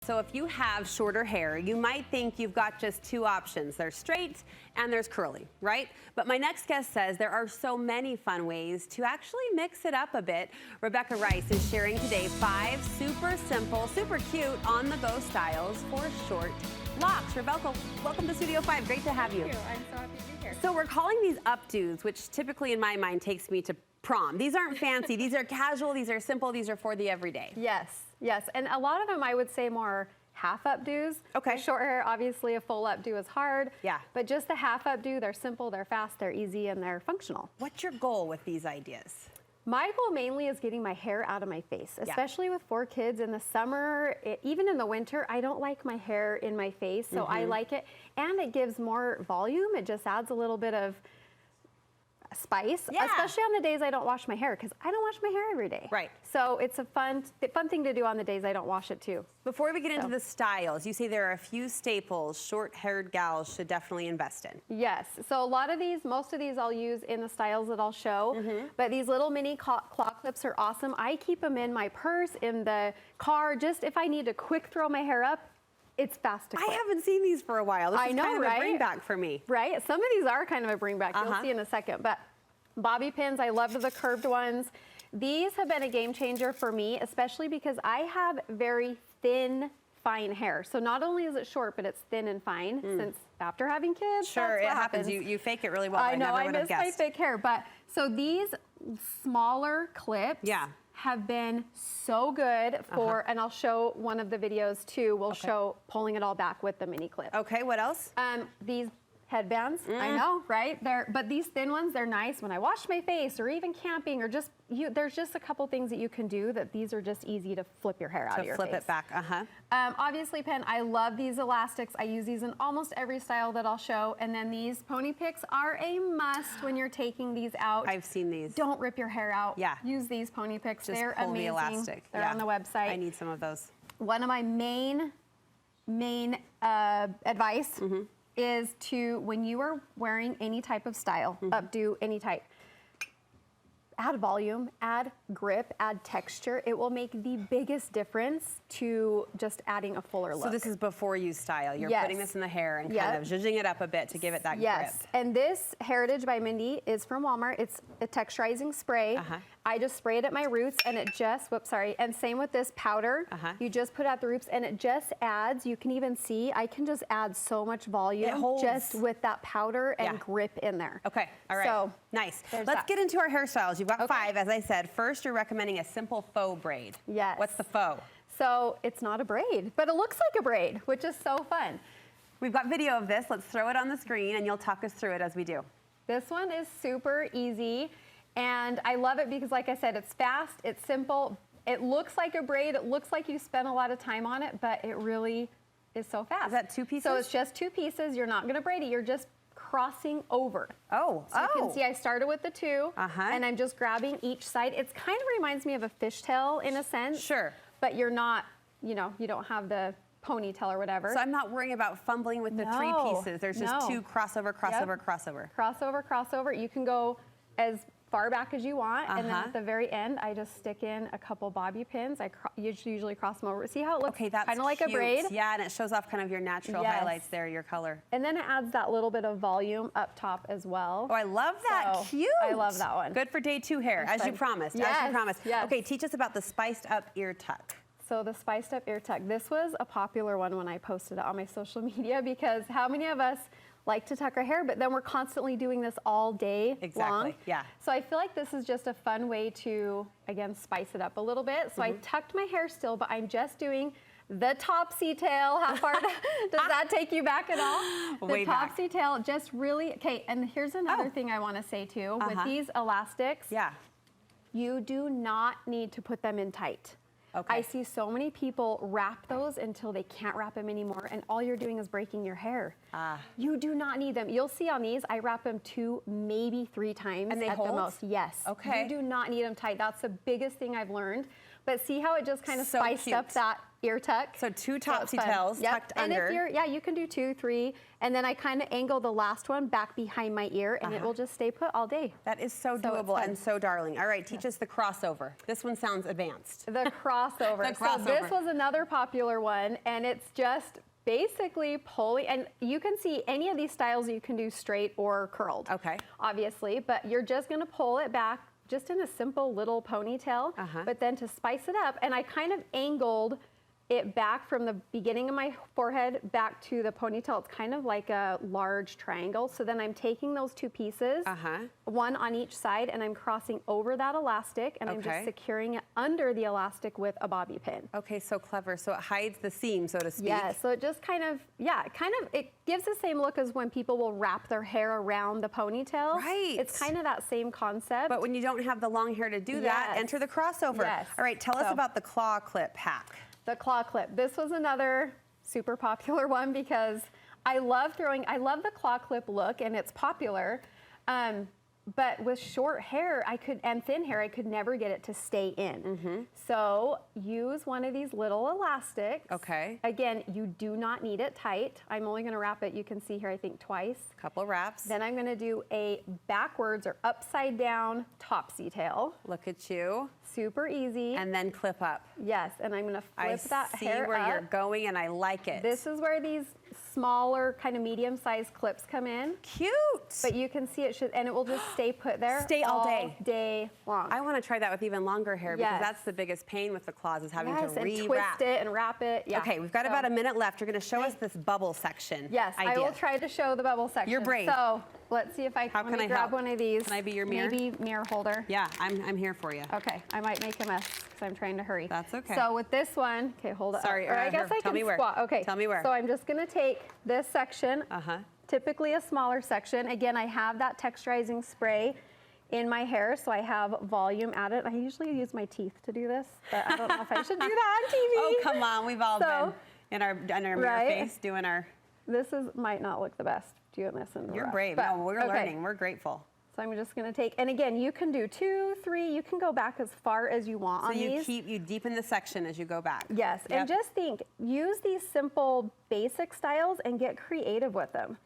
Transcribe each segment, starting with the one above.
So if you have shorter hair, you might think you've got just two options. There's straight and there's curly, right? But my next guest says there are so many fun ways to actually mix it up a bit. Rebekah Rice is sharing today 5 super simple, super cute on-the-go styles for short locks. Rebekah, welcome to Studio 5. Great to have you. Thank you. I'm so happy to be here. So we're calling these updos, which typically in my mind takes me to prom. These aren't fancy. These are casual. These are simple. These are for the everyday. Yes, yes. And a lot of them, I would say, more half updos. Okay. For short hair, obviously, a full updo is hard. Yeah. But just the half updo, they're simple, they're fast, they're easy, and they're functional. What's your goal with these ideas? My goal mainly is getting my hair out of my face, especially with 4 kids in the summer. Even in the winter, I don't like my hair in my face, so I like it. And it gives more volume. It just adds a little bit of spice, especially on the days I don't wash my hair, because I don't wash my hair every day. Right. So it's a fun thing to do on the days I don't wash it too. Before we get into the styles, you say there are a few staples short-haired gals should definitely invest in. Yes. So a lot of these, most of these I'll use in the styles that I'll show, but these little mini claw clips are awesome. I keep them in my purse, in the car, just if I need to quick throw my hair up. It's fast to clip. I haven't seen these for a while. This is kind of a bring back for me. Right? Some of these are kind of a bring back. You'll see in a second. But bobby pins, I love the curved ones. These have been a game changer for me, especially because I have very thin, fine hair. So not only is it short, but it's thin and fine. Since after having kids, sure, that's what it happens. You fake it really well. I know, I never would have guessed. I miss my fake hair. But so these smaller clips. Yeah. Have been so good for, and I'll show one of the videos too. We'll show pulling it all back with the mini clip. Okay, what else? These headbands, I know, right? But these thin ones, they're nice when I wash my face or even camping or just, there's just a couple things that you can do that these are just easy to flip your hair out of your face. To flip it back, Obviously, Pen, I love these elastics. I use these in almost every style that I'll show. And then these pony picks are a must when you're taking these out. I've seen these. Don't rip your hair out. Yeah. Use these pony picks. Just they're pull amazing. the elastic. They're on the website. I need some of those. One of my main advice is to, when you are wearing any type of style, updo any type, add volume, add grip, add texture. It will make the biggest difference to just adding a fuller look. So this is before you style. You're putting this in the hair and kind of zhuzhing it up a bit to give it that grip. And this Heritage by Mindy is from Walmart. It's a texturizing spray. I just spray it at my roots and it just, and same with this powder. You just put it at the roots and it just adds, you can even see, I can just add so much volume just with that powder and grip in there. Okay, all right, so, nice. Let's get into our hairstyles. You've got 5, as I said. First, you're recommending a simple faux braid. Yes. What's the faux? So it's not a braid, but it looks like a braid, which is so fun. We've got video of this. Let's throw it on the screen and you'll talk us through it as we do. This one is super easy. And I love it because, like I said, it's fast, it's simple. It looks like a braid. It looks like you spent a lot of time on it, but it really is so fast. Is that 2 pieces? So it's just 2 pieces. You're not going to braid it. You're just crossing over. So you can see I started with the 2, and I'm just grabbing each side. It kind of reminds me of a fishtail in a sense. Sure. But you're not, you don't have the ponytail or whatever. So I'm not worrying about fumbling with the 3 pieces. There's just 2 crossover, crossover, crossover. Crossover, crossover. You can go as far back as you want, and then at the very end, I just stick in a couple bobby pins. I usually cross them over. See how it looks kind of like a braid? Yeah, and it shows off kind of your natural highlights there, your color. And then it adds that little bit of volume up top as well. Oh, I love that. So, cute. I love that one. Good for day 2 hair, as you promised. As you promised. Yes. Okay, teach us about the spiced up ear tuck. So the spiced up ear tuck. This was a popular one when I posted it on my social media, because how many of us like to tuck our hair, but then we're constantly doing this all day long. Yeah. So I feel like this is just a fun way to, again, spice it up a little bit. So I tucked my hair still, but I'm just doing the topsy tail. How far does that take you back at all? Way the topsy tail, just really, okay, and here's another thing I want to say too. With these elastics, you do not need to put them in tight. I see so many people wrap those until they can't wrap them anymore, and all you're doing is breaking your hair. You do not need them. You'll see on these, I wrap them 2, maybe 3 times and they at hold? the most. Yes. Okay. You do not need them tight. That's the biggest thing I've learned. But see how it just kind of So spiced cute. up that ear tuck? So two topsy tails tucked and under. If you're, yeah, you can do 2, 3, and then I kind of angle the last one back behind my ear, and it will just stay put all day. That is so doable and so darling. All right, teach us the crossover. This one sounds advanced. The crossover. The crossover. So this was another popular one, and it's just basically pulling, and you can see any of these styles you can do straight or curled. Okay. Obviously, but you're just gonna pull it back just in a simple little ponytail, but then to spice it up, and I kind of angled it back from the beginning of my forehead back to the ponytail. It's kind of like a large triangle. So then I'm taking those 2 pieces, one on each side, and I'm crossing over that elastic, and I'm just securing it under the elastic with a bobby pin. Okay, so clever. So it hides the seam, so to speak. Yeah, so it just kind of, it gives the same look as when people will wrap their hair around the ponytail. Right. It's kind of that same concept. But when you don't have the long hair to do that, enter the crossover. Yes. All right, tell us about the claw clip hack. The claw clip. This was another super popular one because I love the claw clip look, and it's popular. But with short hair, and thin hair, I could never get it to stay in. So use one of these little elastics. Okay. Again, you do not need it tight. I'm only gonna wrap it, you can see here, I think twice. Couple wraps. Then I'm gonna do a backwards or upside down topsy tail. Look at you. Super easy. And then clip up. Yes, and I'm gonna flip that hair I see where up. you're going, and I like it. This is where these smaller, kind of medium-sized clips come in. Cute. But you can see and it will just stay put there. Stay all day long. I want to try that with even longer hair because that's the biggest pain with the claws is having to and re-wrap. twist it and wrap it. Yeah. Okay, we've got about a minute left. You're going to show us this bubble section. Yes, I will try to show the bubble section. You're brave. So let's see if I can grab one of these. Can I be your mirror? Maybe mirror holder. Yeah, I'm here for you. Okay, I might make a mess because I'm trying to hurry. That's okay. So with this one, okay, hold it. Sorry, or I guess I tell can me where. squat. Okay. Tell me where. So I'm just going to take this section. Typically a smaller section. Again, I have that texturizing spray in my hair, so I have volume added. I usually use my teeth to do this, but I don't know if I should do that on TV. Oh, come on. We've all been in our mirror face doing our... This might not look the best doing this in the You're rough, brave. but, No, we're learning. We're grateful. So I'm just gonna take, and again, you can do 2, 3, you can go back as far as you want on these. So you deepen the section as you go back. Yes, and just use these simple basic styles and get creative with them.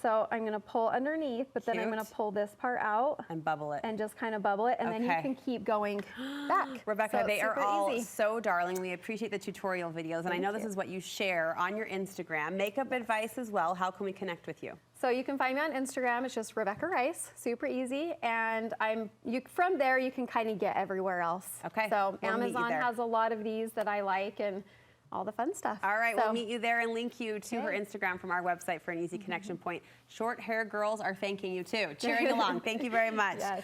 So I'm gonna pull underneath, but then I'm gonna pull this part out. And bubble it. And just kind of bubble it, and then you can keep going back. Rebekah, so they are all easy. so darling. We appreciate the tutorial videos, and I know this is what you share on your Instagram. Makeup advice as well. How can we connect with you? So you can find me on Instagram. It's just Rebekah Rice, super easy. And from there, you can kind of get everywhere else. Okay. So Amazon has a lot of these that I like and all the fun stuff. All right, we'll meet you there and link you to her Instagram from our website for an easy connection point. Short hair girls are thanking you too, cheering along. Thank you very much. Yes.